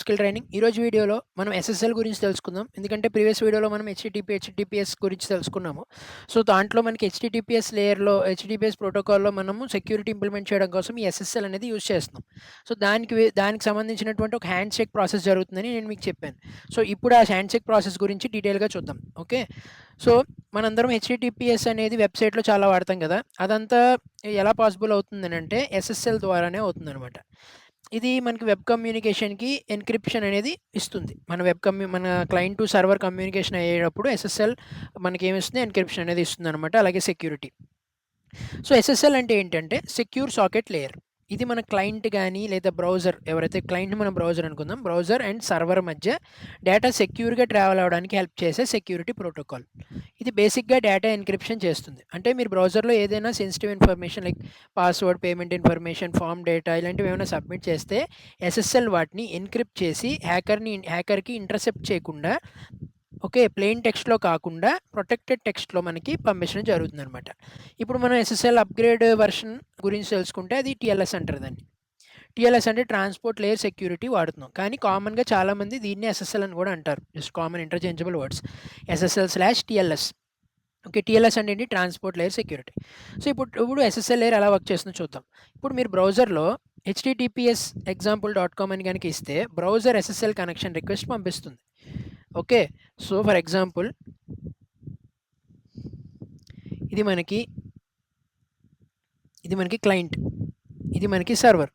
Skill training. ఈరోజు వీడియోలో మనం ఎస్ఎస్ఎల్ గురించి తెలుసుకుందాం. ఎందుకంటే ప్రీవియస్ వీడియోలో మనం హెచ్‌టిటిపిఎస్ గురించి తెలుసుకున్నాము. సో, దాంట్లో మనకి హెచ్‌టిటిపిఎస్ ప్రోటోకాల్‌లో మనము సెక్యూరిటీ ఇంప్లిమెంట్ చేయడం కోసం ఈ ఎస్ఎస్ఎల్ అనేది యూజ్ చేస్తున్నాం. సో, దానికి సంబంధించినటువంటి ఒక హ్యాండ్ షేక్ ప్రాసెస్ జరుగుతుందని నేను మీకు చెప్పాను. సో, ఇప్పుడు ఆ హ్యాండ్ షేక్ ప్రాసెస్ గురించి డీటెయిల్‌గా చూద్దాం. ఓకే. సో, మనందరం హెచ్‌టిటిపిఎస్ అనేది వెబ్‌సైట్‌లో చాలా వాడతాం కదా! అదంతా ఎలా పాసిబుల్ అవుతుందనంటే ఎస్ఎస్ఎల్ ద్వారానే అవుతుందనమాట. ఇది మనకి వెబ్ కమ్యూనికేషన్‌కి ఎన్క్రిప్షన్ అనేది ఇస్తుంది. మన క్లయింట్ టు సర్వర్ కమ్యూనికేషన్ అయ్యేటప్పుడు ఎస్ఎస్ఎల్ మనకేమిస్తుంది, ఎన్క్రిప్షన్ అనేది ఇస్తుందనమాట. అలాగే సెక్యూరిటీ. సో, ఎస్ఎస్ఎల్ అంటే ఏంటంటే సెక్యూర్ సాకెట్ లేయర్. ఇది మన క్లయింట్ గానీ లేదా బ్రౌజర్, ఎవరైతే క్లయింట్‌ని మనం బ్రౌజర్ అనుకుందాం. బ్రౌజర్ అండ్ సర్వర్ మధ్య డేటా సెక్యూర్‌గా ట్రావెల్ అవ్వడానికి హెల్ప్ చేసే సెక్యూరిటీ ప్రోటోకాల్. ఇది బేసిక్‌గా డేటా ఎన్క్రిప్షన్ చేస్తుంది. అంటే మీరు బ్రౌజర్‌లో ఏదైనా sensitive information like password, payment information, form data ఇలాంటివి ఏమైనా సబ్మిట్ చేస్తే ఎస్ఎస్ఎల్ వాటిని ఎన్క్రిప్ట్ చేసి హ్యాకర్‌కి ఇంటర్సెప్ట్ చేయకుండా, ఓకే, ప్లెయిన్ టెక్స్ట్‌లో కాకుండా ప్రొటెక్టెడ్ టెక్స్ట్‌లో మనకి పంపించడం జరుగుతుందనమాట. ఇప్పుడు మనం ఎస్ఎస్ఎల్ అప్‌గ్రేడ్ వెర్షన్ గురించి తెలుసుకుంటే అది టీఎల్ఎస్ అంటారు దాన్ని. టీఎల్ఎస్ అంటే ట్రాన్స్‌పోర్ట్ లేయర్ సెక్యూరిటీ వాడుతున్నాం. కానీ కామన్‌గా చాలామంది దీన్ని ఎస్ఎస్ఎల్ అని కూడా అంటారు. Just common interchangeable words. SSL TLS. Okay. TLS అంటే ఏంటి? Transport layer security. సో, ఇప్పుడు ఎస్ఎస్ఎల్ లేయర్ ఎలా వర్క్ చేస్తుందో చూద్దాం. ఇప్పుడు మీరు బ్రౌజర్‌లో https example.com అని గనుక ఇస్తే బ్రౌజర్ ఎస్ఎస్ఎల్ కనెక్షన్ రిక్వెస్ట్ పంపిస్తుంది. ఓకే. సో, ఫర్ ఎగ్జాంపుల్ ఇది మనకి క్లయింట్. ఇది మనకి సర్వర్.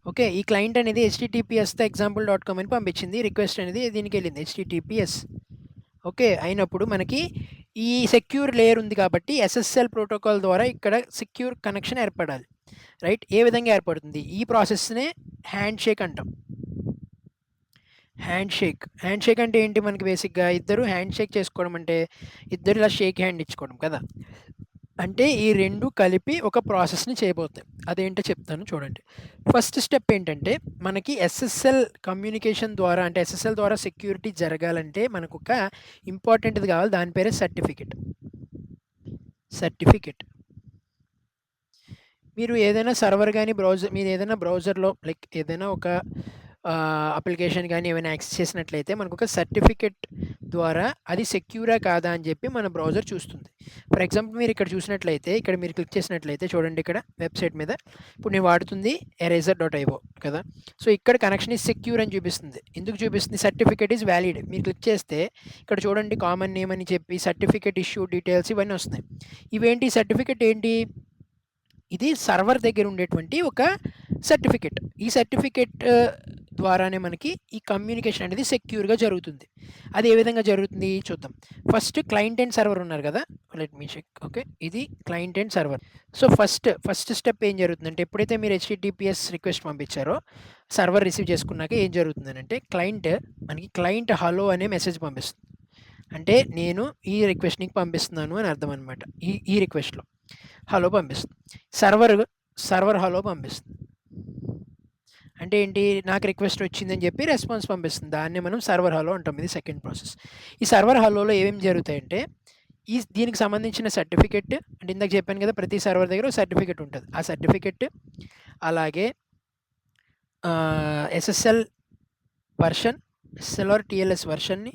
ఓకే. ఈ క్లయింట్ అనేది https example.com అని పంపించింది. రిక్వెస్ట్ అనేది దీనికెళ్ళింది https. ఓకే. అయినప్పుడు మనకి ఈ సెక్యూర్ లేయర్ ఉంది కాబట్టి ఎస్ఎస్ఎల్ ప్రోటోకాల్ ద్వారా ఇక్కడ సెక్యూర్ కనెక్షన్ ఏర్పడాలి. రైట్? ఏ విధంగా ఏర్పడుతుంది? ఈ ప్రాసెస్‌నే హ్యాండ్ షేక్ అంటాం. హ్యాండ్ షేక్ అంటే ఏంటి? మనకి బేసిక్‌గా ఇద్దరు హ్యాండ్ షేక్ చేసుకోవడం అంటే ఇద్దరు ఇలా షేక్ హ్యాండ్ ఇచ్చుకోవడం కదా! అంటే ఈ 2 కలిపి ఒక ప్రాసెస్‌ని చేయబోతాయి. అదేంటో చెప్తాను చూడండి. ఫస్ట్ స్టెప్ ఏంటంటే మనకి ఎస్ఎస్ఎల్ కమ్యూనికేషన్ ద్వారా, అంటే ఎస్ఎస్ఎల్ ద్వారా సెక్యూరిటీ జరగాలంటే మనకొక ఇంపార్టెంట్‌ది కావాలి. దాని పేరే సర్టిఫికేట్. మీరు ఏదైనా సర్వర్ గానీ, మీరు ఏదైనా బ్రౌజర్‌లో లైక్ ఏదైనా ఒక అప్లికేషన్ గానీ ఏమైనా యాక్సెస్ చేసినట్లయితే మనకొక సర్టిఫికేట్ ద్వారా అది సెక్యూరా కాదా అని చెప్పి మన బ్రౌజర్ చూస్తుంది. ఫర్ ఎగ్జాంపుల్ మీరు ఇక్కడ చూసినట్లయితే, ఇక్కడ మీరు క్లిక్ చేసినట్లయితే చూడండి, ఇక్కడ వెబ్‌సైట్ మీద ఇప్పుడు నేను వాడుతుంది ఎరేజర్.io కదా! సో, ఇక్కడ కనెక్షన్ ఈజ్ సెక్యూర్ అని చూపిస్తుంది. ఎందుకు చూపిస్తుంది? Certificate is valid. మీరు క్లిక్ చేస్తే ఇక్కడ చూడండి, కామన్ నేమ్ అని చెప్పి సర్టిఫికేట్ ఇష్యూ డీటెయిల్స్ ఇవన్నీ వస్తున్నాయి. ఇవేంటి? సర్టిఫికేట్ ఏంటి? ఇది సర్వర్ దగ్గర ఉండేటువంటి ఒక సర్టిఫికేట్. ఈ సర్టిఫికేట్ ద్వారానే మనకి ఈ కమ్యూనికేషన్ అనేది సెక్యూర్‌గా జరుగుతుంది. అది ఏ విధంగా జరుగుతుంది చూద్దాం. ఫస్ట్ క్లయింట్ అండ్ సర్వర్ ఉన్నారు కదా! Let me check. ఓకే. ఇది client and server. So, first step ఏం జరుగుతుందంటే, ఎప్పుడైతే మీరు హెచ్‌టిటిపిఎస్ రిక్వెస్ట్ పంపించారో సర్వర్ రిసీవ్ చేసుకున్నాక ఏం జరుగుతుందనంటే క్లయింట్ హలో అనే మెసేజ్ పంపిస్తుంది. అంటే నేను ఈ రిక్వెస్ట్ నీకు పంపిస్తున్నాను అని అర్థం అనమాట. ఈ రిక్వెస్ట్‌లో హలో పంపిస్తుంది. సర్వర్ హలో పంపిస్తుంది. అంటే ఏంటి? నాకు రిక్వెస్ట్ వచ్చిందని చెప్పి రెస్పాన్స్ పంపిస్తుంది. దాన్నే మనం సర్వర్ హలో అంటాం. ఇది సెకండ్ ప్రాసెస్. ఈ సర్వర్ హలోలో ఏమేమి జరుగుతాయంటే దీనికి సంబంధించిన సర్టిఫికేట్, అంటే ఇందాక చెప్పాను కదా, ప్రతి సర్వర్ దగ్గర ఒక సర్టిఫికేట్ ఉంటది. ఆ సర్టిఫికేట్ అలాగే SSL version, SL or TLS వెర్షన్‌ని,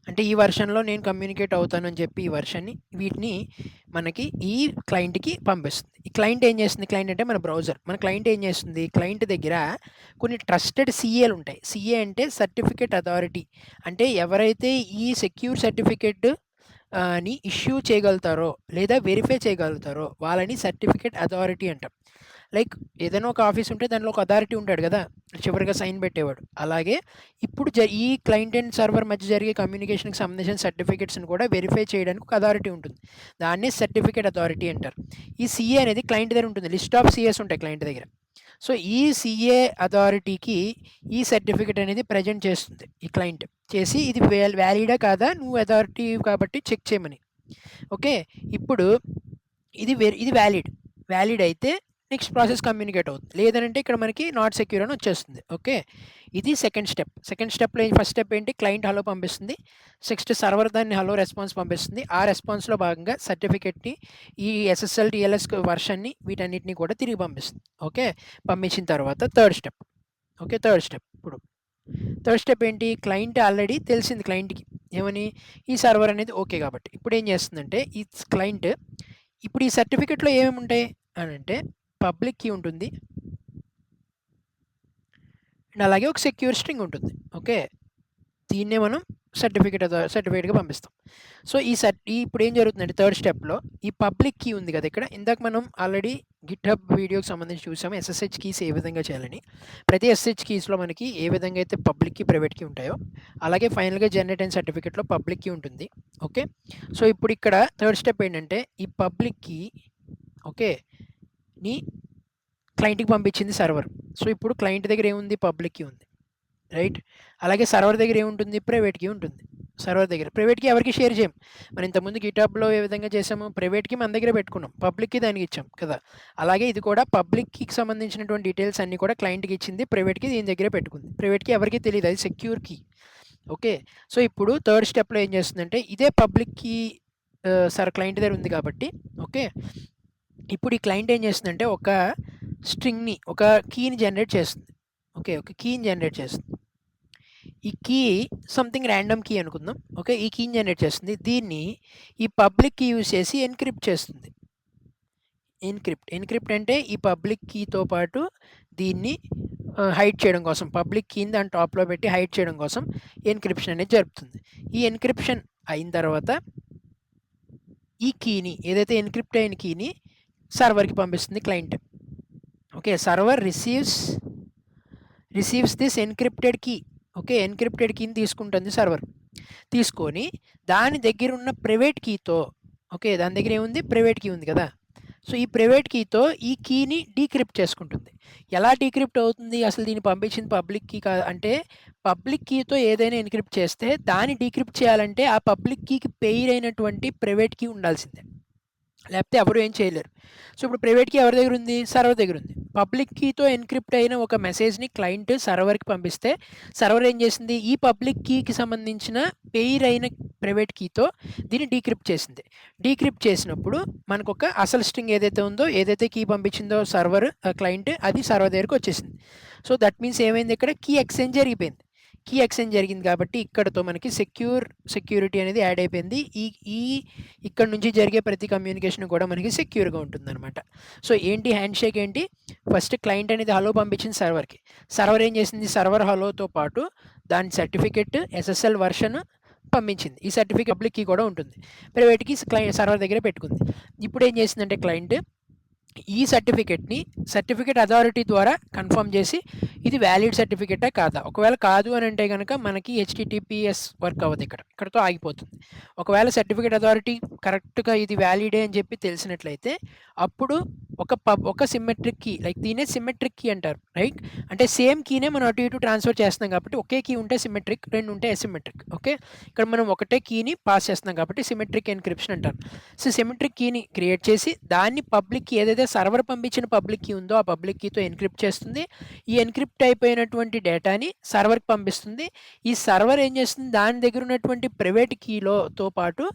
అంటే ఈ వెర్షన్‌లో నేను కమ్యూనికేట్ అవుతానని చెప్పి ఈ వెర్షన్‌ని, వీటిని మనకి ఈ క్లయింట్‌కి పంపిస్తుంది. ఈ క్లయింట్ ఏం చేస్తుంది? క్లయింట్ అంటే మన బ్రౌజర్. మన క్లయింట్ ఏం చేస్తుంది? క్లయింట్ దగ్గర కొన్ని ట్రస్టెడ్ సీఏలు ఉంటాయి. సీఏ అంటే సర్టిఫికేట్ అథారిటీ. అంటే ఎవరైతే ఈ సెక్యూర్ సర్టిఫికేట్ ని ఇష్యూ చేయగలుగుతారో లేదా వెరిఫై చేయగలుగుతారో వాళ్ళని సర్టిఫికేట్ అథారిటీ అంటాం. లైక్ ఏదైనా ఒక ఆఫీస్ ఉంటే దానిలో ఒక అథారిటీ ఉంటాడు కదా! చివరిగా సైన్ పెట్టేవాడు. అలాగే ఇప్పుడు ఈ క్లయింట్ అండ్ సర్వర్ మధ్య జరిగే కమ్యూనికేషన్‌కి సంబంధించిన సర్టిఫికేట్స్‌ని కూడా వెరిఫై చేయడానికి ఒక అథారిటీ ఉంటుంది. దాన్నే సర్టిఫికేట్ అథారిటీ అంటారు. ఈ సీఏ అనేది క్లయింట్ దగ్గర ఉంటుంది. లిస్ట్ ఆఫ్ సీఏస్ ఉంటాయి క్లయింట్ దగ్గర. సో, ఈ సీఏ అథారిటీకి ఈ సర్టిఫికేట్ అనేది ప్రెజెంట్ చేస్తుంది ఈ క్లయింట్. చేసి ఇది వాలిడా కాదా, నువ్వు అథారిటీ కాబట్టి చెక్ చేయమని. ఓకే. ఇప్పుడు ఇది వాలిడ్ అయితే నెక్స్ట్ ప్రాసెస్ కమ్యూనికేట్ అవుతుంది. లేదనంటే ఇక్కడ మనకి నాట్ సెక్యూర్ అని వచ్చేస్తుంది. ఓకే. ఇది సెకండ్ స్టెప్‌లో ఫస్ట్ స్టెప్ ఏంటి? క్లయింట్ హలో పంపిస్తుంది. నెక్స్ట్ సర్వర్ దాన్ని హలో రెస్పాన్స్ పంపిస్తుంది. ఆ రెస్పాన్స్‌లో భాగంగా సర్టిఫికేట్‌ని, ఈ ఎస్ఎస్ఎల్, టీఎల్ఎస్ వెర్షన్‌ని, వీటన్నిటిని కూడా తిరిగి పంపిస్తుంది. ఓకే. పంపించిన తర్వాత థర్డ్ స్టెప్. థర్డ్ స్టెప్ ఏంటి, క్లయింట్ ఆల్రెడీ తెలిసింది క్లయింట్కి ఏమని, ఈ సర్వర్ అనేది ఓకే కాబట్టి ఇప్పుడు ఏం చేస్తుందంటే ఈ క్లయింట్ ఇప్పుడు ఈ సర్టిఫికెట్లో ఏమేమి ఉంటాయి అని అంటే పబ్లిక్ కీ ఉంటుంది అండ్ అలాగే ఒక సెక్యూర్ స్ట్రింగ్ ఉంటుంది. ఓకే, దీన్నే మనం సర్టిఫికేట్గా పంపిస్తాం. సో ఇప్పుడు ఏం జరుగుతుందంటే థర్డ్ స్టెప్లో ఈ పబ్లిక్ కీ ఉంది కదా, ఇక్కడ ఇందాక మనం ఆల్రెడీ గిట్హబ్ వీడియోకి సంబంధించి చూసాము ఎస్ఎస్హెచ్ కీస్ ఏ విధంగా చేయాలని. ప్రతి ఎస్ఎస్హెచ్ కీస్లో మనకి ఏ విధంగా అయితే పబ్లిక్ కీ ప్రైవేట్ కీ ఉంటాయో అలాగే ఫైనల్గా జనరేట్ అయిన సర్టిఫికేట్లో పబ్లిక్ కీ ఉంటుంది. ఓకే, సో ఇప్పుడు ఇక్కడ థర్డ్ స్టెప్ ఏంటంటే ఈ పబ్లిక్ కీ ఓకే ని క్లయింట్కి పంపించింది సర్వర్. సో ఇప్పుడు క్లయింట్ దగ్గర ఏముంది, పబ్లిక్ కీ ఉంది, రైట్. అలాగే సర్వర్ దగ్గర ఏముంటుంది, ప్రైవేట్ కీ ఉంటుంది. సర్వర్ దగ్గర ప్రైవేట్ కీ ఎవరికి షేర్ చేయం. మనం ఇంతకుముందు గిటాబ్లో ఏ విధంగా చేసాము, ప్రైవేట్ కీ మన దగ్గర పెట్టుకున్నాం, పబ్లిక్ కీ దానికి ఇచ్చాం కదా. అలాగే ఇది కూడా పబ్లిక్ కీకి సంబంధించినటువంటి డీటెయిల్స్ అన్నీ కూడా క్లయింట్కి ఇచ్చింది, ప్రైవేట్ కీ దీని దగ్గర పెట్టుకుంది. ప్రైవేట్ కీ ఎవరికి తెలియదు, అది సెక్యూర్ కీ. ఓకే, సో ఇప్పుడు థర్డ్ స్టెప్లో ఏం చేస్తుందంటే ఇదే పబ్లిక్ కీ క్లయింట్ దగ్గర ఉంది కాబట్టి ఓకే, ఇప్పుడు ఈ క్లయింట్ ఏం చేస్తుందంటే ఒక స్ట్రింగ్ని ఒక కీని జనరేట్ చేస్తుంది. ఓకే, ఒక కీని జనరేట్ చేస్తుంది. ఈ కీ సంథింగ్ ర్యాండమ్ కీ అనుకుందాం. ఓకే, ఈ కీని జనరేట్ చేస్తుంది, దీన్ని ఈ పబ్లిక్ కీ యూజ్ చేసి ఎన్క్రిప్ట్ చేస్తుంది. ఎన్క్రిప్ట్ అంటే ఈ పబ్లిక్ కీతో పాటు దీన్ని హైడ్ చేయడం కోసం, పబ్లిక్ కీని దాని టాప్లో పెట్టి హైడ్ చేయడం కోసం ఎన్క్రిప్షన్ అనేది జరుపుతుంది. ఈ ఎన్క్రిప్షన్ అయిన తర్వాత ఈ కీని ఏదైతే ఎన్క్రిప్ట్ అయిన కీని సర్వర్కి పంపిస్తుంది client. Okay, server receives this encrypted key. Okay, encrypted కీని తీసుకుంటుంది సర్వర్, తీసుకొని దాని దగ్గర ఉన్న ప్రైవేట్ కీతో ఓకే, దాని దగ్గర ఏముంది, ప్రైవేట్ కీ ఉంది కదా. సో ఈ ప్రైవేట్ కీతో ఈ కీని డీక్రిప్ట్ చేసుకుంటుంది. ఎలా డీక్రిప్ట్ అవుతుంది, అసలు దీన్ని పంపించింది పబ్లిక్ కీ అంటే పబ్లిక్ కీతో ఏదైనా ఎన్క్రిప్ట్ చేస్తే దాన్ని డీక్రిప్ట్ చేయాలంటే ఆ పబ్లిక్ కీకి పెయిర్ అయినటువంటి ప్రైవేట్ కీ ఉండాల్సిందే, లేకపోతే ఎవరు ఏం చేయలేరు. సో ఇప్పుడు ప్రైవేట్ కీ ఎవరి దగ్గర ఉంది, సర్వర్ దగ్గర ఉంది. పబ్లిక్ కీతో ఎన్క్రిప్ట్ అయిన ఒక మెసేజ్ని క్లయింట్ సర్వర్కి పంపిస్తే సర్వర్ ఏం చేసింది, ఈ పబ్లిక్ కీకి సంబంధించిన పెయిర్ అయిన ప్రైవేట్ కీతో దీన్ని డీక్రిప్ట్ చేసింది. డీక్రిప్ట్ చేసినప్పుడు మనకు ఒక అసలు స్ట్రింగ్ ఏదైతే ఉందో, ఏదైతే కీ పంపించిందో సర్వర్ క్లయింట్, అది సర్వర్ దగ్గరకు వచ్చేసింది. సో దట్ మీన్స్ ఏమైంది, ఇక్కడ కీ ఎక్స్చేంజ్ జరిగిపోయింది. కీ ఎక్స్చేంజ్ జరిగింది కాబట్టి ఇక్కడతో మనకి సెక్యూరిటీ అనేది యాడ్ అయిపోయింది. ఇక్కడ నుంచి జరిగే ప్రతి కమ్యూనికేషన్ కూడా మనకి సెక్యూర్గా ఉంటుందన్నమాట. సో ఏంటి హ్యాండ్ షేక్ ఏంటి, ఫస్ట్ క్లయింట్ అనేది హలో పంపించింది సర్వర్కి, సర్వర్ ఏం చేసింది, సర్వర్ హలోతో పాటు దాని సర్టిఫికెట్ SSL వర్షన్ పంపించింది. ఈ సర్టిఫికెట్ పబ్లిక్ కీ కూడా ఉంటుంది, ప్రైవేట్కి సర్వర్ దగ్గర పెట్టుకుంది. ఇప్పుడు ఏం చేసిందంటే క్లయింట్ ఈ సర్టిఫికెట్ అథారిటీ ద్వారా కన్ఫర్మ్ చేసి ఇది వ్యాలిడ్ సర్టిఫికెటా కాదా. ఒకవేళ కాదు అని అంటే కనుక మనకి HTTPS వర్క్ అవ్వదు, ఇక్కడతో ఆగిపోతుంది. ఒకవేళ సర్టిఫికెట్ అథారిటీ కరెక్ట్గా ఇది వ్యాలిడే అని చెప్పి తెలిసినట్లయితే అప్పుడు ఒక సిమెట్రిక్ కీ, లైక్ దీనే సిమెట్రిక్ కీ అంటారు, రైట్. అంటే సేమ్ కీనే మనం అటు ఇటు ట్రాన్స్ఫర్ చేస్తున్నాం కాబట్టి ఒకే కీ ఉంటే సిమెట్రిక్, రెండు ఉంటే అసిమెట్రిక్. ఓకే, ఇక్కడ మనం ఒకటే కీని పాస్ చేస్తున్నాం కాబట్టి సిమెట్రిక్ ఎన్క్రిప్షన్ అంటారు. సో సిమెట్రిక్ కీని క్రియేట్ చేసి దాన్ని పబ్లిక్ కీ ఏదైతే సర్వర్ పంపించిన పబ్లిక్ కీ ఉందో ఆ పబ్లిక్ కీతో ఎన్క్రిప్ట్ చేస్తుంది. ఈ ఎన్క్రిప్ట్ అయిపోయినటువంటి డేటాని సర్వర్కి పంపిస్తుంది. ఈ సర్వర్ ఏం చేస్తుంది, దాని దగ్గర ఉన్నటువంటి ప్రైవేట్ కీలోతో పాటు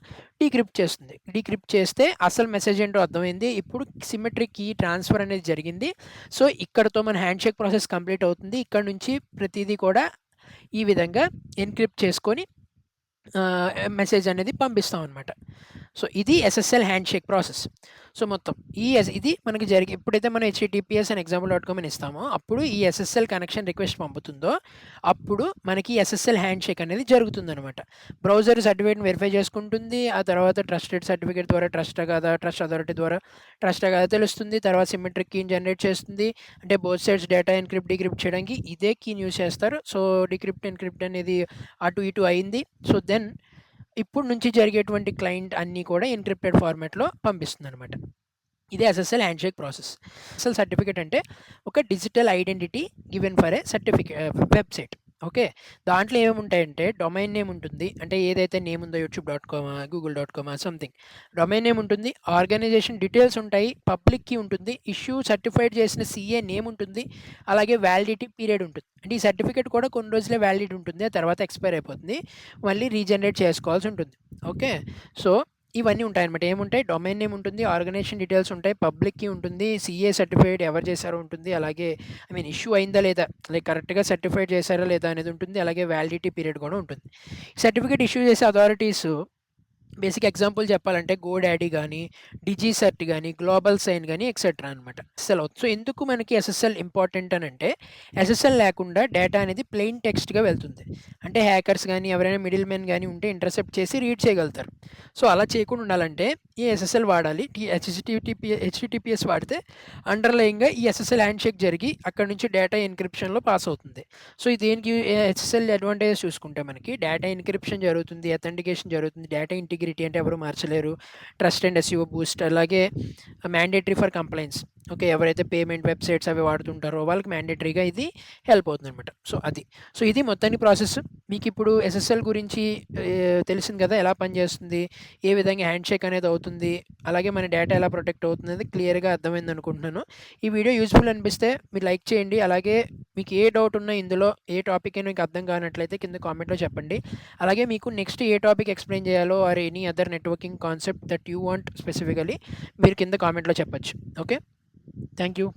డీక్రిప్ట్ చేస్తుంది. డీక్రిప్ట్ చేస్తే అసలు మెసేజ్ ఏంటో అర్థమైంది. ఇప్పుడు సిమెట్రిక్ కీ ట్రాన్స్ఫర్ అనేది జరిగింది. సో ఇక్కడతో మన హ్యాండ్ షేక్ ప్రాసెస్ కంప్లీట్ అవుతుంది. ఇక్కడ నుంచి ప్రతిదీ కూడా ఈ విధంగా ఎన్క్రిప్ట్ చేసుకొని మెసేజ్ అనేది పంపిస్తాం అనమాట. సో ఇది SSL hand shake process. So మొత్తం ఇది మనకి ఎప్పుడైతే మనం HTTPS అని example.com అని ఇస్తామో అప్పుడు ఈ SSL కనెక్షన్ రిక్వెస్ట్ పంపుతుందో అప్పుడు మనకి SSL హ్యాండ్ షేక్ అనేది జరుగుతుందనమాట. బ్రౌజర్ సర్టిఫికేట్ని వెరిఫై చేసుకుంటుంది, ఆ తర్వాత ట్రస్టెడ్ సర్టిఫికేట్ ద్వారా ట్రస్ట్ అథారిటీ ద్వారా ట్రస్ట్ కాదా తెలుస్తుంది. తర్వాత సిమెట్రిక్ కీని జనరేట్ చేస్తుంది, అంటే both sides data encrypt decrypt చేయడానికి ఇదే కీని యూజ్ చేస్తారు. సో డిక్రిప్ట్ ఎన్క్రిప్ట్ అనేది అటు ఇటు అయింది. సో దెన్ ఇప్పుడు నుంచి జరిగేటువంటి క్లయింట్ అన్నీ కూడా ఎన్క్రిప్టెడ్ ఫార్మాట్లో పంపిస్తుంది అనమాట. ఇదే SSL hand shake process. SSL certificate అంటే ఒక digital identity given for a website. Okay, దాంట్లో ఏమేమి ఉంటాయంటే డొమైన్ నేమ్ ఉంటుంది, అంటే ఏదైతే నేమ్ ఉందో youtube.com google.com something domain name ఉంటుంది. ఆర్గనైజేషన్ డీటెయిల్స్ ఉంటాయి, పబ్లిక్ కీ ఉంటుంది, ఇష్యూ సర్టిఫైడ్ చేసిన CA నేమ్ ఉంటుంది, అలాగే వ్యాలిడిటీ పీరియడ్ ఉంటుంది. అంటే ఈ సర్టిఫికేట్ కూడా కొన్ని రోజులే వ్యాలిడ్ ఉంటుంది, ఆ తర్వాత ఎక్స్పైర్ అయిపోతుంది, మళ్ళీ రీజనరేట్ చేసుకోవాల్సి ఉంటుంది. ఓకే, సో ఇవన్నీ ఉంటాయన్నమాట. ఏముంటాయి? డొమైన్ నేమ్ ఉంటుంది, ఆర్గనైజేషన్ డీటెయిల్స్ ఉంటాయి, పబ్లిక్ కీ ఉంటుంది, సీఏ సర్టిఫైడ్ ఎవరు చేశారో ఉంటుంది. అలాగే ఇష్యూ అయిందా లేదా? లైక్ కరెక్ట్‌గా సర్టిఫైడ్ చేశారా లేదా అనేది ఉంటుంది. అలాగే వ్యాలిడిటీ పీరియడ్ కూడా ఉంటుంది. సర్టిఫికేట్ ఇష్యూ చేసే అథారిటీస్ బేసిక్ ఎగ్జాంపుల్ చెప్పాలంటే గోడాడీ గానీ, డిజిసెర్ట్ గానీ, గ్లోబల్ సైన్ గానీ ఎక్సెట్రా అనమాట. సో, ఎందుకు మనకి ఎస్ఎస్ఎల్ ఇంపార్టెంట్ అనంటే, ఎస్ఎస్ఎల్ లేకుండా డేటా అనేది ప్లెయిన్ టెక్స్ట్‌గా వెళ్తుంది. అంటే హ్యాకర్స్ గానీ, ఎవరైనా మిడిల్ మెన్ గానీ ఉంటే ఇంటర్సెప్ట్ చేసి రీడ్ చేయగలుగుతారు. సో, అలా చేయకుండా ఉండాలంటే ఈ ఎస్ఎస్ఎల్ వాడాలి. హెచ్‌టిటిపిఎస్ వాడితే అండర్‌లయింగ్‌గా ఈ ఎస్ఎస్ఎల్ హ్యాండ్‌షేక్ జరిగి అక్కడి నుంచి డేటా ఎన్క్రిప్షన్‌లో పాస్ అవుతుంది. సో, ఇది దేనికి హెచ్ఎస్ఎల్ అడ్వాంటేజెస్ చూసుకుంటే మనకి డేటా ఎన్క్రిప్షన్ జరుగుతుంది, అథెంటికేషన్ జరుగుతుంది, డేటా ఇంటిగ్రిటీ అంటే ఎవరు మార్చలేరు, ట్రస్ట్ అండ్ ఎస్ఈఓ బూస్ట్, అలాగే మ్యాండేటరీ ఫర్ కంప్లైంట్స్. ఓకే. ఎవరైతే పేమెంట్ వెబ్‌సైట్స్ అవి వాడుతుంటారో వాళ్ళకి మ్యాండేటరీగా ఇది హెల్ప్ అవుతుందనమాట. సో, ఇది మొత్తానికి ప్రాసెస్. మీకిప్పుడు ఎస్ఎస్ఎల్ గురించి తెలిసింది కదా! ఎలా పనిచేస్తుంది, ఏ విధంగా హ్యాండ్‌షేక్ అనేది అవుతుంది, అలాగే మన డేటా ఎలా ప్రొటెక్ట్ అవుతుందనేది క్లియర్‌గా అర్థమైందనుకుంటున్నాను. ఈ వీడియో యూజ్‌ఫుల్ అనిపిస్తే మీరు లైక్ చేయండి. అలాగే మీకు ఏ డౌట్ ఉన్నా ఇందులో ఏ టాపిక్ అయినా మీకు అర్థం కానట్లయితే కింద కామెంట్‌లో చెప్పండి. అలాగే మీకు నెక్స్ట్ ఏ టాపిక్ ఎక్స్‌ప్లెయిన్ చేయాలో or any other networking concept that you want specifically మీరు కింద కామెంట్‌లో చెప్పొచ్చు. ఓకే. Thank you.